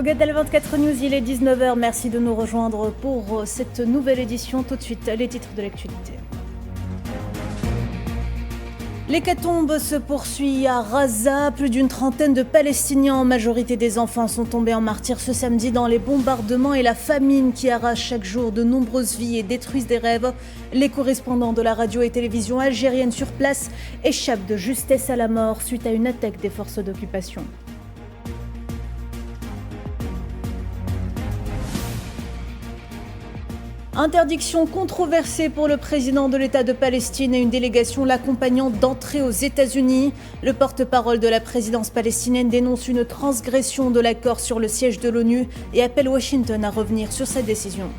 Gueddal 24 News, il est 19h. Merci de nous rejoindre pour cette nouvelle édition. Tout de suite, les titres de l'actualité. L'hécatombe se poursuit à Raza. Plus d'une trentaine de Palestiniens, en majorité des enfants, sont tombés en martyrs ce samedi dans les bombardements et la famine qui arrache chaque jour de nombreuses vies et détruisent des rêves. Les correspondants de la radio et télévision algérienne sur place échappent de justesse à la mort suite à une attaque des forces d'occupation. Interdiction controversée pour le président de l'État de Palestine et une délégation l'accompagnant d'entrer aux États-Unis. Le porte-parole de la présidence palestinienne dénonce une transgression de l'accord sur le siège de l'ONU et appelle Washington à revenir sur sa décision.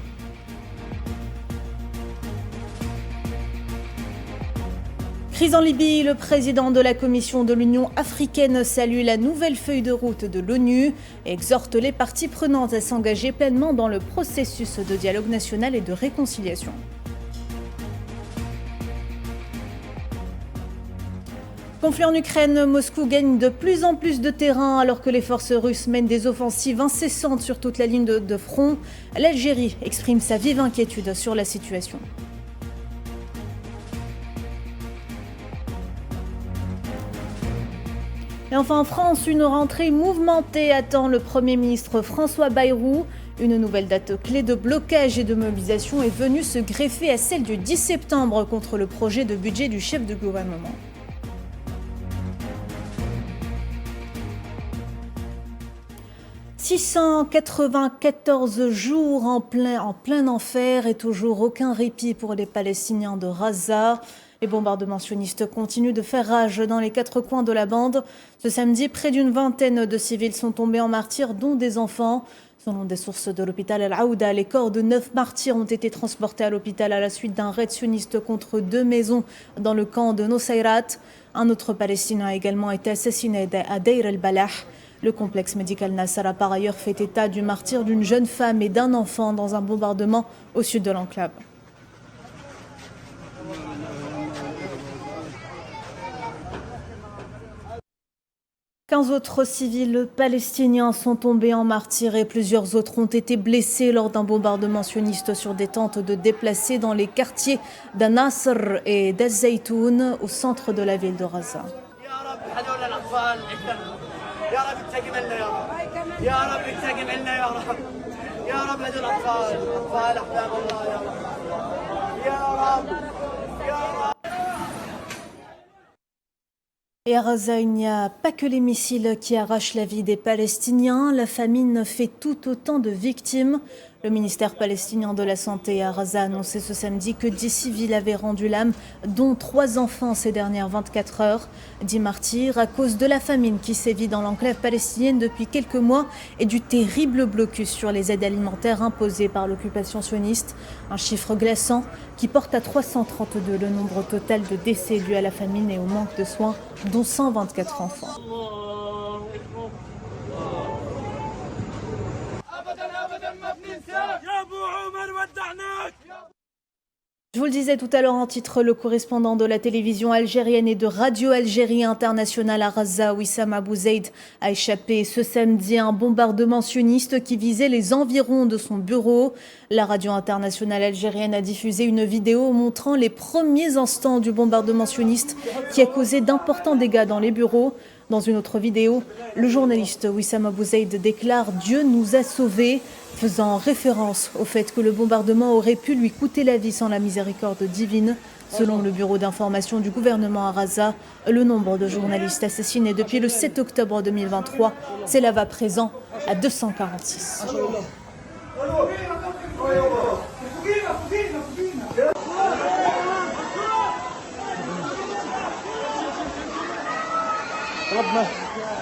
Crise en Libye, le président de la Commission de l'Union africaine salue la nouvelle feuille de route de l'ONU et exhorte les parties prenantes à s'engager pleinement dans le processus de dialogue national et de réconciliation. Conflit en Ukraine, Moscou gagne de plus en plus de terrain alors que les forces russes mènent des offensives incessantes sur toute la ligne de front. L'Algérie exprime sa vive inquiétude sur la situation. Et enfin en France, une rentrée mouvementée attend le Premier ministre François Bayrou. Une nouvelle date clé de blocage et de mobilisation est venue se greffer à celle du 10 septembre contre le projet de budget du chef de gouvernement. « 694 jours en plein enfer et toujours aucun répit pour les Palestiniens de Raza. Les bombardements sionistes continuent de faire rage dans les quatre coins de la bande. Ce samedi, près d'une vingtaine de civils sont tombés en martyrs, dont des enfants. Selon des sources de l'hôpital Al-Aouda, les corps de 9 martyrs ont été transportés à l'hôpital à la suite d'un raid sioniste contre 2 maisons dans le camp de Nosayrat. Un autre Palestinien a également été assassiné à Deir el-Balah. Le complexe médical Nasser a par ailleurs fait état du martyre d'une jeune femme et d'un enfant dans un bombardement au sud de l'enclave. « 15 autres civils palestiniens sont tombés en martyrs et plusieurs autres ont été blessés lors d'un bombardement sioniste sur des tentes de déplacés dans les quartiers d'An-Nasr et d'Al-Zaytoun au centre de la ville de Raza. Et à Raza, il n'y a pas que les missiles qui arrachent la vie des Palestiniens. La famine fait tout autant de victimes. Le ministère palestinien de la Santé à Raza a annoncé ce samedi que 10 civils avaient rendu l'âme, dont 3 enfants ces dernières 24 heures. 10 martyrs à cause de la famine qui sévit dans l'enclave palestinienne depuis quelques mois et du terrible blocus sur les aides alimentaires imposées par l'occupation sioniste. Un chiffre glaçant qui porte à 332 le nombre total de décès dus à la famine et au manque de soins, dont 124 enfants. Je vous le disais tout à l'heure en titre, le correspondant de la télévision algérienne et de Radio Algérie Internationale à Raza, Wissam Abou Zeid, a échappé ce samedi à un bombardement sioniste qui visait les environs de son bureau. La radio internationale algérienne a diffusé une vidéo montrant les premiers instants du bombardement sioniste qui a causé d'importants dégâts dans les bureaux. Dans une autre vidéo, le journaliste Wissam Abou Zeid déclare « Dieu nous a sauvés », faisant référence au fait que le bombardement aurait pu lui coûter la vie sans la miséricorde divine. Selon le bureau d'information du gouvernement à Raza, le nombre de journalistes assassinés depuis le 7 octobre 2023 s'élève à présent à 246.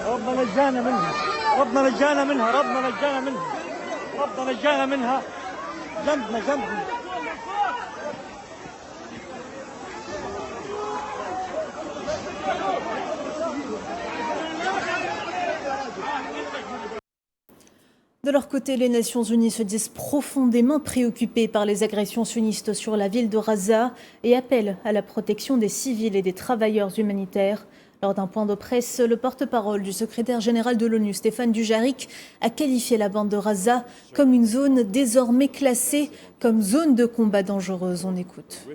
ربنا نجانا منها ربنا نجانا منها ربنا نجانا منها ربنا نجانا منها جنبنا جنبنا. De leur côté, les Nations Unies se disent profondément préoccupées par les agressions sionistes sur la ville de Raza et appellent à la protection des civils et des travailleurs humanitaires. Lors d'un point de presse, le porte-parole du secrétaire général de l'ONU, Stéphane Dujarric, a qualifié la bande de Gaza comme une zone désormais classée comme zone de combat dangereuse. On écoute.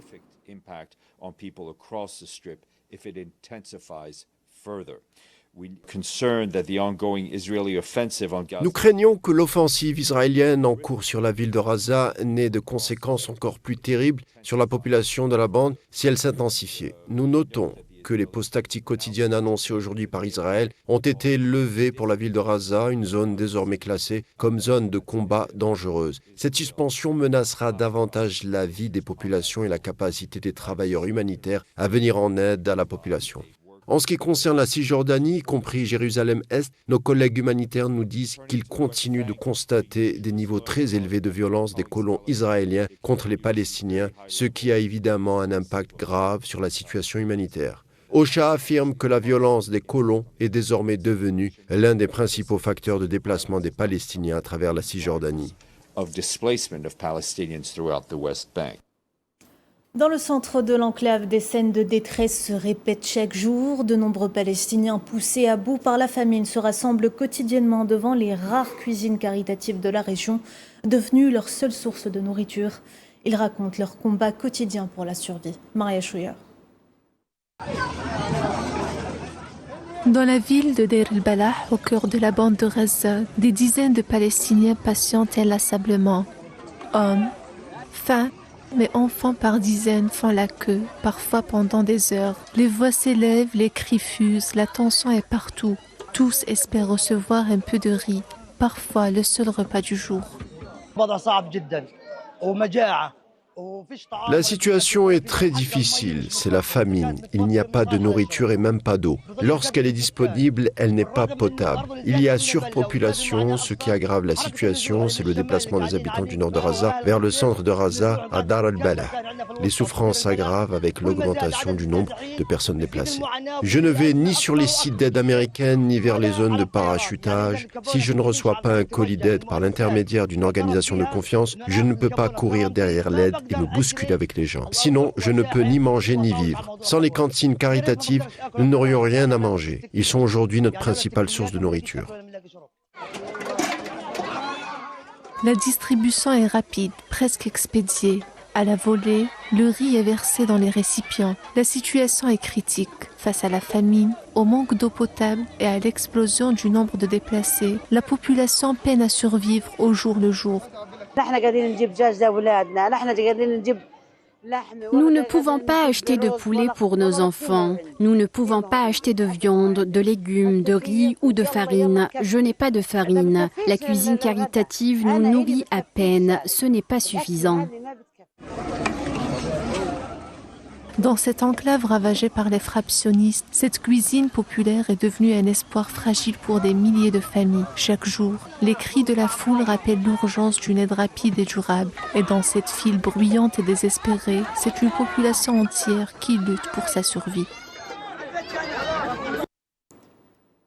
Nous craignons que l'offensive israélienne en cours sur la ville de Gaza n'ait de conséquences encore plus terribles sur la population de la bande si elle s'intensifiait. Nous notons que les pauses tactiques quotidiennes annoncées aujourd'hui par Israël ont été levées pour la ville de Gaza, une zone désormais classée comme zone de combat dangereuse. Cette suspension menacera davantage la vie des populations et la capacité des travailleurs humanitaires à venir en aide à la population. En ce qui concerne la Cisjordanie, y compris Jérusalem-Est, nos collègues humanitaires nous disent qu'ils continuent de constater des niveaux très élevés de violence des colons israéliens contre les Palestiniens, ce qui a évidemment un impact grave sur la situation humanitaire. OCHA affirme que la violence des colons est désormais devenue l'un des principaux facteurs de déplacement des Palestiniens à travers la Cisjordanie. Dans le centre de l'enclave, des scènes de détresse se répètent chaque jour. De nombreux Palestiniens poussés à bout par la famine se rassemblent quotidiennement devant les rares cuisines caritatives de la région, devenues leur seule source de nourriture. Ils racontent leur combat quotidien pour la survie. Maria Chouya. Dans la ville de Deir el-Balah, au cœur de la bande de Gaza, des dizaines de Palestiniens patientent inlassablement. Hommes, femmes, mais enfants par dizaines font la queue, parfois pendant des heures. Les voix s'élèvent, les cris fusent, la tension est partout. Tous espèrent recevoir un peu de riz, parfois le seul repas du jour. La situation est très difficile, c'est la famine. Il n'y a pas de nourriture et même pas d'eau. Lorsqu'elle est disponible, elle n'est pas potable. Il y a surpopulation, ce qui aggrave la situation, c'est le déplacement des habitants du nord de Gaza vers le centre de Gaza, à Deir el-Balah. Les souffrances s'aggravent avec l'augmentation du nombre de personnes déplacées. Je ne vais ni sur les sites d'aide américaine, ni vers les zones de parachutage. Si je ne reçois pas un colis d'aide par l'intermédiaire d'une organisation de confiance, je ne peux pas courir derrière l'aide et me bousculer avec les gens. Sinon, je ne peux ni manger ni vivre. Sans les cantines caritatives, nous n'aurions rien à manger. Ils sont aujourd'hui notre principale source de nourriture. La distribution est rapide, presque expédiée. À la volée, le riz est versé dans les récipients. La situation est critique. Face à la famine, au manque d'eau potable et à l'explosion du nombre de déplacés, la population peine à survivre au jour le jour. Nous ne pouvons pas acheter de poulet pour nos enfants. Nous ne pouvons pas acheter de viande, de légumes, de riz ou de farine. Je n'ai pas de farine. La cuisine caritative nous nourrit à peine. Ce n'est pas suffisant. Dans cette enclave ravagée par les frappes sionistes, cette cuisine populaire est devenue un espoir fragile pour des milliers de familles. Chaque jour, les cris de la foule rappellent l'urgence d'une aide rapide et durable. Et dans cette file bruyante et désespérée, c'est une population entière qui lutte pour sa survie.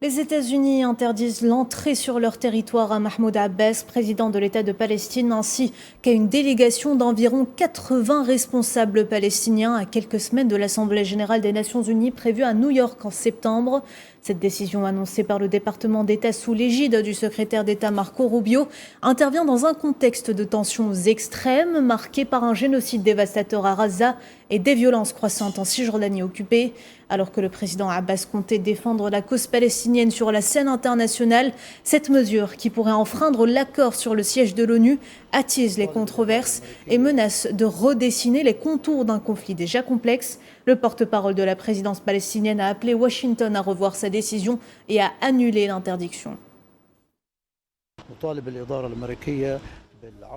Les États-Unis interdisent l'entrée sur leur territoire à Mahmoud Abbas, président de l'État de Palestine, ainsi qu'à une délégation d'environ 80 responsables palestiniens à quelques semaines de l'Assemblée générale des Nations unies prévue à New York en septembre. Cette décision annoncée par le département d'État sous l'égide du secrétaire d'État Marco Rubio intervient dans un contexte de tensions extrêmes marqué par un génocide dévastateur à Gaza et des violences croissantes en Cisjordanie occupée. Alors que le président Abbas comptait défendre la cause palestinienne sur la scène internationale, cette mesure, qui pourrait enfreindre l'accord sur le siège de l'ONU, attise les controverses et menace de redessiner les contours d'un conflit déjà complexe. Le porte-parole de la présidence palestinienne a appelé Washington à revoir sa décision et à annuler l'interdiction.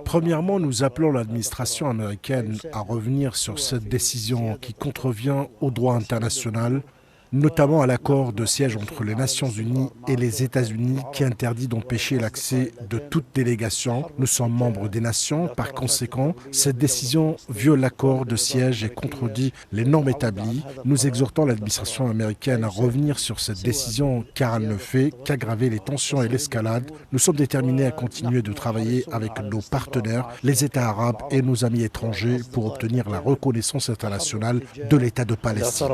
Premièrement, nous appelons l'administration américaine à revenir sur cette décision qui contrevient au droit international, notamment à l'accord de siège entre les Nations Unies et les États-Unis qui interdit d'empêcher l'accès de toute délégation. Nous sommes membres des nations, par conséquent, cette décision viole l'accord de siège et contredit les normes établies. Nous exhortons l'administration américaine à revenir sur cette décision car elle ne fait qu'aggraver les tensions et l'escalade. Nous sommes déterminés à continuer de travailler avec nos partenaires, les États arabes et nos amis étrangers pour obtenir la reconnaissance internationale de l'État de Palestine.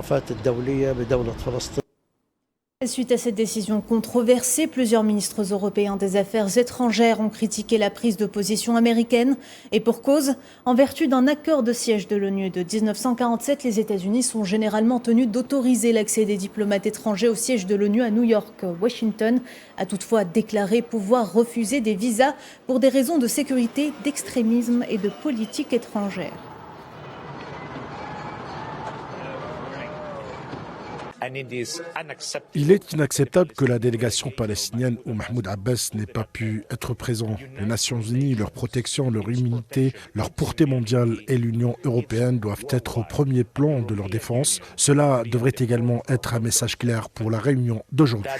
Suite à cette décision controversée, plusieurs ministres européens des Affaires étrangères ont critiqué la prise de position américaine. Et pour cause, en vertu d'un accord de siège de l'ONU de 1947, les États-Unis sont généralement tenus d'autoriser l'accès des diplomates étrangers au siège de l'ONU à New York. Washington a toutefois déclaré pouvoir refuser des visas pour des raisons de sécurité, d'extrémisme et de politique étrangère. Il est inacceptable que la délégation palestinienne où Mahmoud Abbas n'ait pas pu être présent. Les Nations Unies, leur protection, leur immunité, leur portée mondiale et l'Union européenne doivent être au premier plan de leur défense. Cela devrait également être un message clair pour la réunion d'aujourd'hui.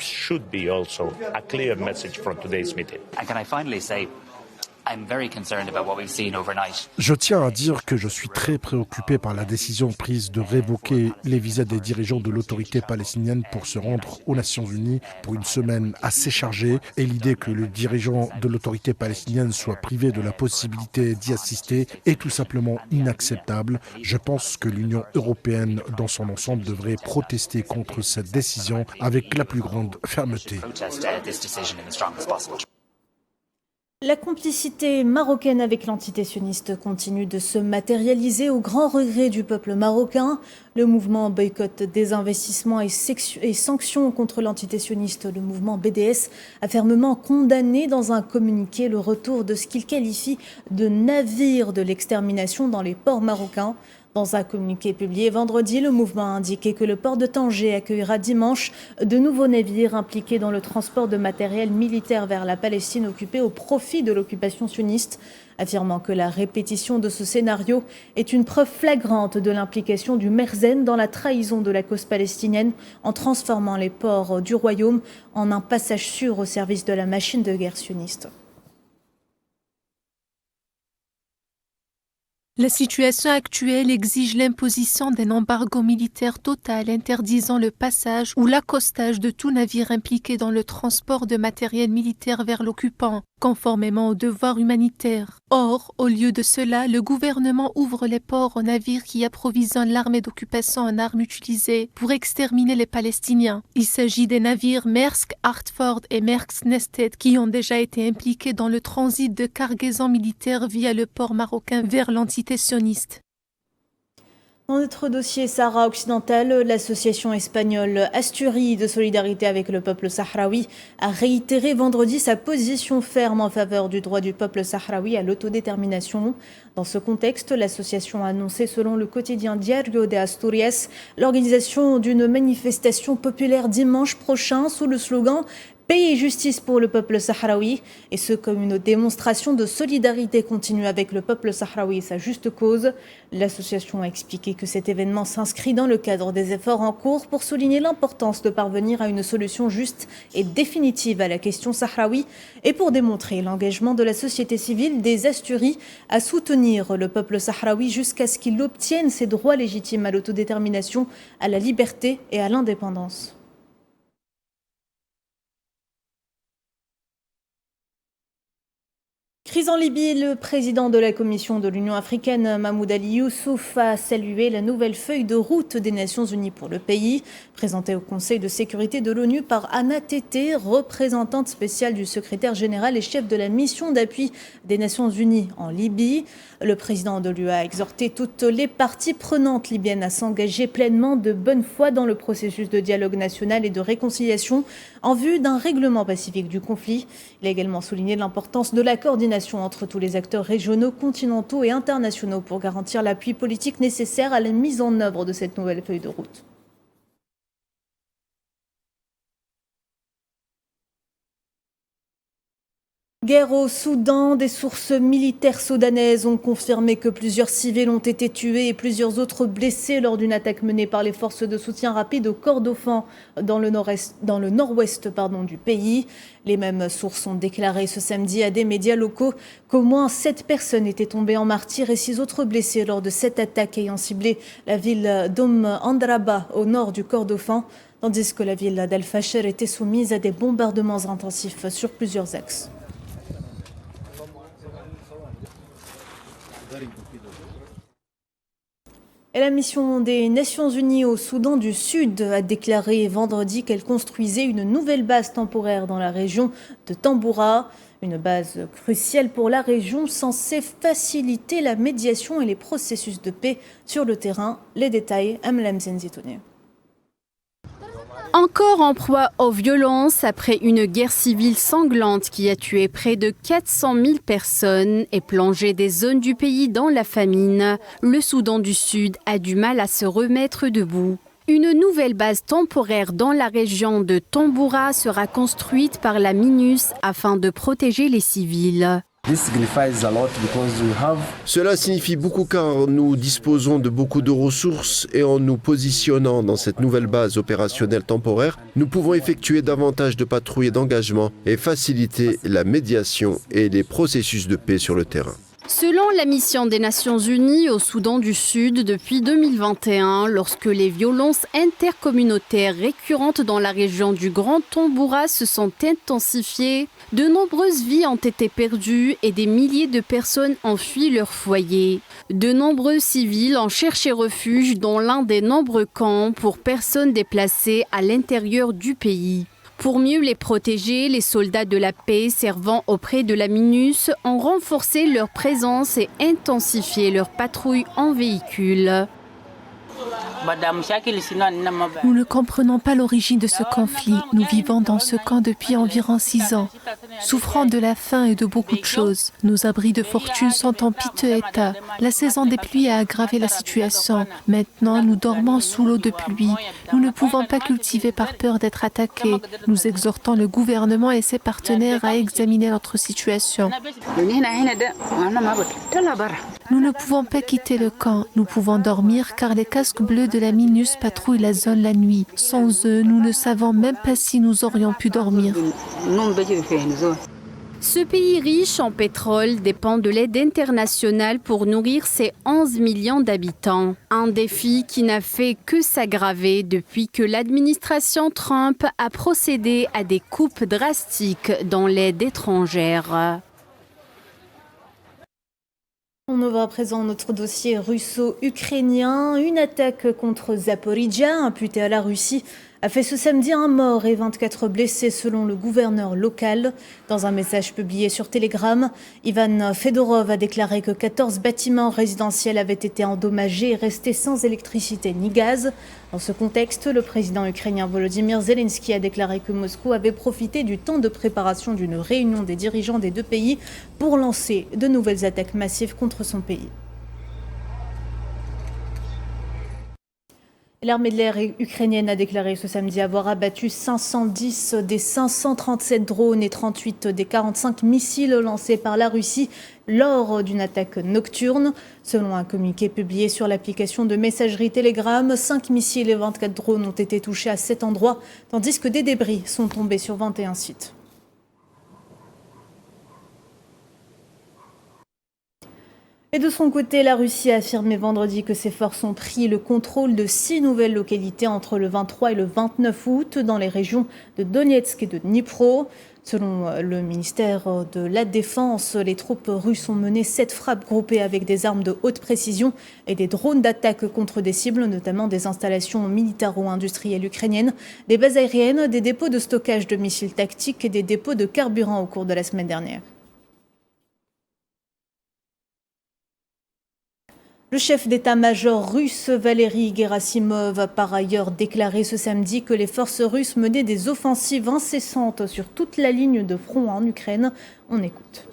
Je tiens à dire que je suis très préoccupé par la décision prise de révoquer les visas des dirigeants de l'autorité palestinienne pour se rendre aux Nations Unies pour une semaine assez chargée, et l'idée que le dirigeant de l'autorité palestinienne soit privé de la possibilité d'y assister est tout simplement inacceptable. Je pense que l'Union européenne dans son ensemble devrait protester contre cette décision avec la plus grande fermeté. La complicité marocaine avec l'entité sioniste continue de se matérialiser au grand regret du peuple marocain. Le mouvement boycott des investissements et sanctions contre l'entité sioniste, le mouvement BDS, a fermement condamné dans un communiqué le retour de ce qu'il qualifie de navires de l'extermination dans les ports marocains. Dans un communiqué publié vendredi, le mouvement a indiqué que le port de Tanger accueillera dimanche de nouveaux navires impliqués dans le transport de matériel militaire vers la Palestine occupée au profit de l'occupation sioniste, affirmant que la répétition de ce scénario est une preuve flagrante de l'implication du Merzen dans la trahison de la cause palestinienne en transformant les ports du royaume en un passage sûr au service de la machine de guerre sioniste. La situation actuelle exige l'imposition d'un embargo militaire total interdisant le passage ou l'accostage de tout navire impliqué dans le transport de matériel militaire vers l'occupant, conformément aux devoirs humanitaires. Or, au lieu de cela, le gouvernement ouvre les ports aux navires qui approvisionnent l'armée d'occupation en armes utilisées pour exterminer les Palestiniens. Il s'agit des navires Maersk, Hartford et Maersk Nested qui ont déjà été impliqués dans le transit de cargaisons militaires via le port marocain vers l'entité sioniste. Dans notre dossier Sahara occidental, l'association espagnole Asturies de solidarité avec le peuple sahraoui a réitéré vendredi sa position ferme en faveur du droit du peuple sahraoui à l'autodétermination. Dans ce contexte, l'association a annoncé, selon le quotidien Diario de Asturias, l'organisation d'une manifestation populaire dimanche prochain sous le slogan « Paix et justice pour le peuple sahraoui », et ce comme une démonstration de solidarité continue avec le peuple sahraoui et sa juste cause. L'association a expliqué que cet événement s'inscrit dans le cadre des efforts en cours pour souligner l'importance de parvenir à une solution juste et définitive à la question sahraoui et pour démontrer l'engagement de la société civile des Asturies à soutenir le peuple sahraoui jusqu'à ce qu'il obtienne ses droits légitimes à l'autodétermination, à la liberté et à l'indépendance. Crise en Libye, le président de la Commission de l'Union africaine, Mahmoud Ali Youssouf, a salué la nouvelle feuille de route des Nations Unies pour le pays, présentée au Conseil de sécurité de l'ONU par Anna Tété, représentante spéciale du secrétaire général et chef de la mission d'appui des Nations Unies en Libye. Le président de l'UE a exhorté toutes les parties prenantes libyennes à s'engager pleinement de bonne foi dans le processus de dialogue national et de réconciliation en vue d'un règlement pacifique du conflit. Il a également souligné l'importance de la coordination entre tous les acteurs régionaux, continentaux et internationaux pour garantir l'appui politique nécessaire à la mise en œuvre de cette nouvelle feuille de route. Guerre au Soudan, des sources militaires soudanaises ont confirmé que plusieurs civils ont été tués et plusieurs autres blessés lors d'une attaque menée par les forces de soutien rapide au Kordofan dans le nord-ouest du pays. Les mêmes sources ont déclaré ce samedi à des médias locaux qu'au moins 7 personnes étaient tombées en martyrs et 6 autres blessées lors de cette attaque ayant ciblé la ville Andraba au nord du Kordofan, tandis que la ville d'Al-Fasher était soumise à des bombardements intensifs sur plusieurs axes. Et la mission des Nations Unies au Soudan du Sud a déclaré vendredi qu'elle construisait une nouvelle base temporaire dans la région de Tamboura. Une base cruciale pour la région censée faciliter la médiation et les processus de paix sur le terrain. Les détails, Amlam Zenzitoune. Encore en proie aux violences après une guerre civile sanglante qui a tué près de 400 000 personnes et plongé des zones du pays dans la famine, le Soudan du Sud a du mal à se remettre debout. Une nouvelle base temporaire dans la région de Tamboura sera construite par la MINUS afin de protéger les civils. Cela signifie beaucoup car nous disposons de beaucoup de ressources et en nous positionnant dans cette nouvelle base opérationnelle temporaire, nous pouvons effectuer davantage de patrouilles et d'engagement et faciliter la médiation et les processus de paix sur le terrain. Selon la mission des Nations Unies au Soudan du Sud depuis 2021, lorsque les violences intercommunautaires récurrentes dans la région du Grand Tamboura se sont intensifiées, de nombreuses vies ont été perdues et des milliers de personnes ont fui leur foyer. De nombreux civils ont cherché refuge dans l'un des nombreux camps pour personnes déplacées à l'intérieur du pays. Pour mieux les protéger, les soldats de la paix servant auprès de la MINUS ont renforcé leur présence et intensifié leurs patrouilles en véhicule. Nous ne comprenons pas l'origine de ce conflit. Nous vivons dans ce camp depuis environ 6 ans, souffrant de la faim et de beaucoup de choses. Nos abris de fortune sont en piteux état. La saison des pluies a aggravé la situation. Maintenant, nous dormons sous l'eau de pluie. Nous ne pouvons pas cultiver par peur d'être attaqués. Nous exhortons le gouvernement et ses partenaires à examiner notre situation. Nous ne pouvons pas quitter le camp. Nous pouvons dormir car les casques bleus de la MINUS patrouillent la zone la nuit. Sans eux, nous ne savons même pas si nous aurions pu dormir. Ce pays riche en pétrole dépend de l'aide internationale pour nourrir ses 11 millions d'habitants. Un défi qui n'a fait que s'aggraver depuis que l'administration Trump a procédé à des coupes drastiques dans l'aide étrangère. On ouvre à présent notre dossier russo-ukrainien. Une attaque contre Zaporijia, imputée à la Russie, a fait ce samedi un mort et 24 blessés selon le gouverneur local. Dans un message publié sur Telegram, Ivan Fedorov a déclaré que 14 bâtiments résidentiels avaient été endommagés et restés sans électricité ni gaz. Dans ce contexte, le président ukrainien Volodymyr Zelensky a déclaré que Moscou avait profité du temps de préparation d'une réunion des dirigeants des deux pays pour lancer de nouvelles attaques massives contre son pays. L'armée de l'air ukrainienne a déclaré ce samedi avoir abattu 510 des 537 drones et 38 des 45 missiles lancés par la Russie lors d'une attaque nocturne. Selon un communiqué publié sur l'application de messagerie Telegram, 5 missiles et 24 drones ont été touchés à 7 endroits, tandis que des débris sont tombés sur 21 sites. Et de son côté, la Russie a affirmé vendredi que ses forces ont pris le contrôle de 6 nouvelles localités entre le 23 et le 29 août dans les régions de Donetsk et de Dnipro. Selon le ministère de la Défense, les troupes russes ont mené 7 frappes groupées avec des armes de haute précision et des drones d'attaque contre des cibles, notamment des installations militaro-industrielles ukrainiennes, des bases aériennes, des dépôts de stockage de missiles tactiques et des dépôts de carburant au cours de la semaine dernière. Le chef d'état-major russe Valery Gerasimov a par ailleurs déclaré ce samedi que les forces russes menaient des offensives incessantes sur toute la ligne de front en Ukraine. On écoute.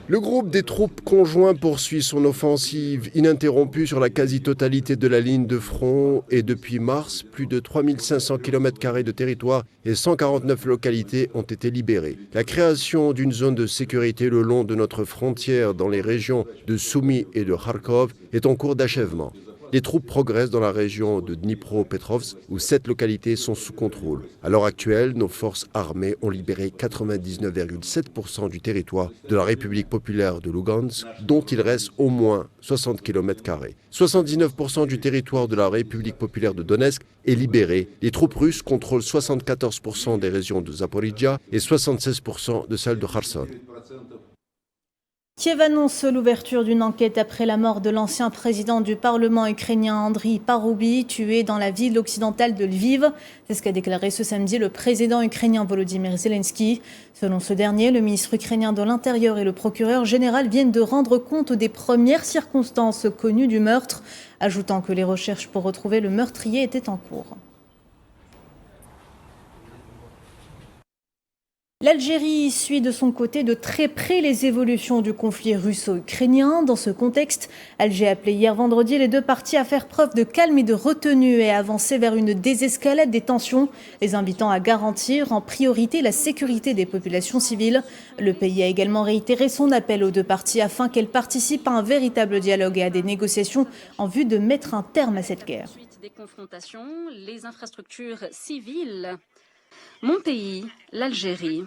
Le groupe des troupes conjoints poursuit son offensive ininterrompue sur la quasi-totalité de la ligne de front et depuis mars, plus de 3500 km² de territoire et 149 localités ont été libérées. La création d'une zone de sécurité le long de notre frontière dans les régions de Soumy et de Kharkov est en cours d'achèvement. Les troupes progressent dans la région de Dnipro-Petrovsk où 7 localités sont sous contrôle. À l'heure actuelle, nos forces armées ont libéré 99,7% du territoire de la République populaire de Lugansk, dont il reste au moins 60 km². 79% du territoire de la République populaire de Donetsk est libéré. Les troupes russes contrôlent 74% des régions de Zaporijia et 76% de celles de Kherson. Kiev annonce l'ouverture d'une enquête après la mort de l'ancien président du Parlement ukrainien Andriy Paroubi, tué dans la ville occidentale de Lviv. C'est ce qu'a déclaré ce samedi le président ukrainien Volodymyr Zelensky. Selon ce dernier, le ministre ukrainien de l'Intérieur et le procureur général viennent de rendre compte des premières circonstances connues du meurtre, ajoutant que les recherches pour retrouver le meurtrier étaient en cours. L'Algérie suit de son côté de très près les évolutions du conflit russo-ukrainien. Dans ce contexte, Alger a appelé hier vendredi les deux parties à faire preuve de calme et de retenue et à avancer vers une désescalade des tensions, les invitant à garantir en priorité la sécurité des populations civiles. Le pays a également réitéré son appel aux deux parties afin qu'elles participent à un véritable dialogue et à des négociations en vue de mettre un terme à cette guerre. Suite des confrontations, les infrastructures civiles. Mon pays, l'Algérie,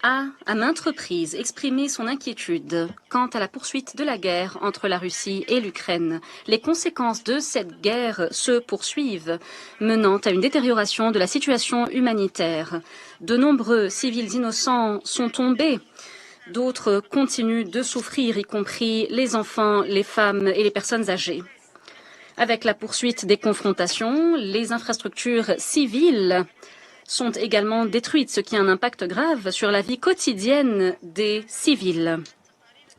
a à maintes reprises exprimé son inquiétude quant à la poursuite de la guerre entre la Russie et l'Ukraine. Les conséquences de cette guerre se poursuivent, menant à une détérioration de la situation humanitaire. De nombreux civils innocents sont tombés. D'autres continuent de souffrir, y compris les enfants, les femmes et les personnes âgées. Avec la poursuite des confrontations, les infrastructures civiles sont également détruites, ce qui a un impact grave sur la vie quotidienne des civils.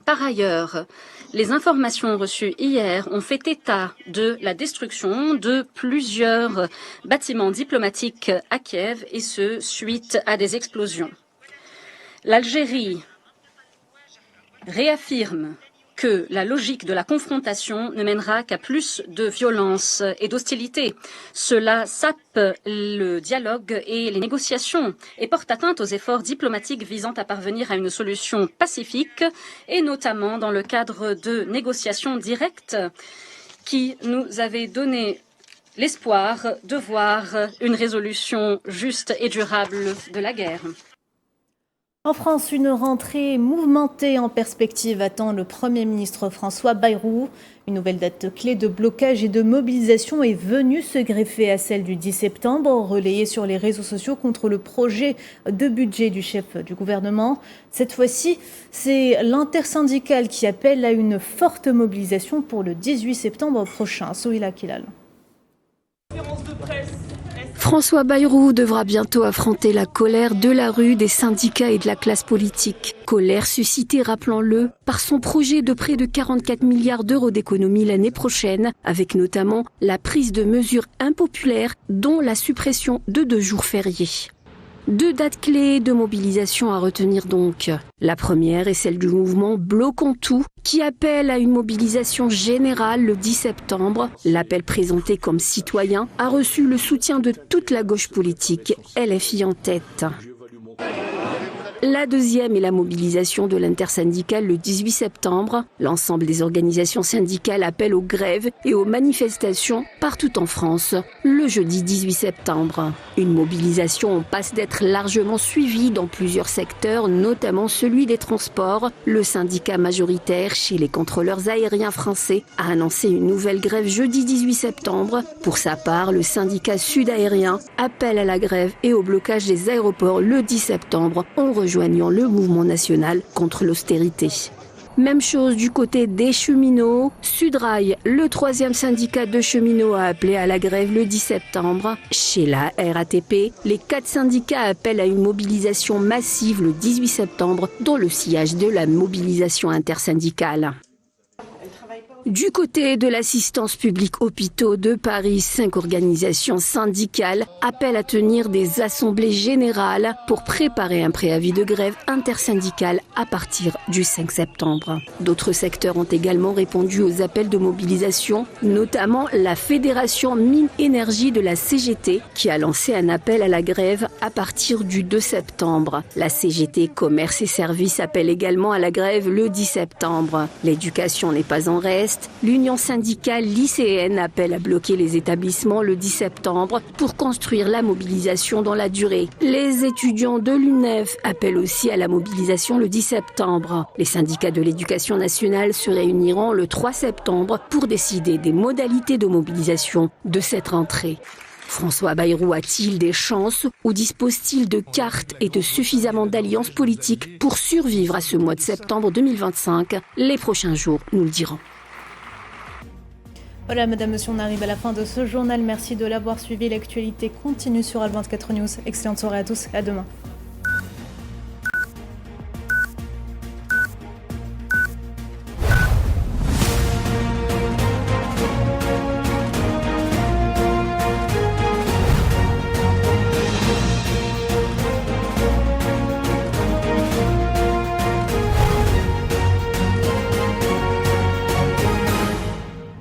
Par ailleurs, les informations reçues hier ont fait état de la destruction de plusieurs bâtiments diplomatiques à Kiev, et ce, suite à des explosions. L'Algérie réaffirme que la logique de la confrontation ne mènera qu'à plus de violence et d'hostilité. Cela sape le dialogue et les négociations et porte atteinte aux efforts diplomatiques visant à parvenir à une solution pacifique, et notamment dans le cadre de négociations directes qui nous avaient donné l'espoir de voir une résolution juste et durable de la guerre. En France, une rentrée mouvementée en perspective attend le Premier ministre François Bayrou. Une nouvelle date clé de blocage et de mobilisation est venue se greffer à celle du 10 septembre, relayée sur les réseaux sociaux contre le projet de budget du chef du gouvernement. Cette fois-ci, c'est l'intersyndicale qui appelle à une forte mobilisation pour le 18 septembre prochain. Souila Kilal. François Bayrou devra bientôt affronter la colère de la rue, des syndicats et de la classe politique. Colère suscitée, rappelons-le, par son projet de près de 44 milliards d'euros d'économie l'année prochaine, avec notamment la prise de mesures impopulaires, dont la suppression de 2 jours fériés. 2 dates clés de mobilisation à retenir donc. La première est celle du mouvement Bloquons tout, qui appelle à une mobilisation générale le 10 septembre. L'appel présenté comme citoyen a reçu le soutien de toute la gauche politique, LFI en tête. La deuxième est la mobilisation de l'intersyndicale le 18 septembre. L'ensemble des organisations syndicales appellent aux grèves et aux manifestations partout en France le jeudi 18 septembre. Une mobilisation en passe d'être largement suivie dans plusieurs secteurs, notamment celui des transports. Le syndicat majoritaire chez les contrôleurs aériens français a annoncé une nouvelle grève jeudi 18 septembre. Pour sa part, le syndicat sud-aérien appelle à la grève et au blocage des aéroports le 10 septembre en rejoignant le mouvement national contre l'austérité. Même chose du côté des cheminots. Sudrail, le 3e syndicat de cheminots, a appelé à la grève le 10 septembre. Chez la RATP, les 4 syndicats appellent à une mobilisation massive le 18 septembre dans le sillage de la mobilisation intersyndicale. Du côté de l'assistance publique hôpitaux de Paris, 5 organisations syndicales appellent à tenir des assemblées générales pour préparer un préavis de grève intersyndicale à partir du 5 septembre. D'autres secteurs ont également répondu aux appels de mobilisation, notamment la Fédération Mines-Énergie de la CGT qui a lancé un appel à la grève à partir du 2 septembre. La CGT Commerce et Services appelle également à la grève le 10 septembre. L'éducation n'est pas en reste. L'Union syndicale lycéenne appelle à bloquer les établissements le 10 septembre pour construire la mobilisation dans la durée. Les étudiants de l'UNEF appellent aussi à la mobilisation le 10 septembre. Les syndicats de l'éducation nationale se réuniront le 3 septembre pour décider des modalités de mobilisation de cette rentrée. François Bayrou a-t-il des chances ou dispose-t-il de cartes et de suffisamment d'alliances politiques pour survivre à ce mois de septembre 2025 ? Les prochains jours nous le diront. Voilà, madame, monsieur, on arrive à la fin de ce journal. Merci de l'avoir suivi. L'actualité continue sur Al24 News. Excellente soirée à tous. À demain.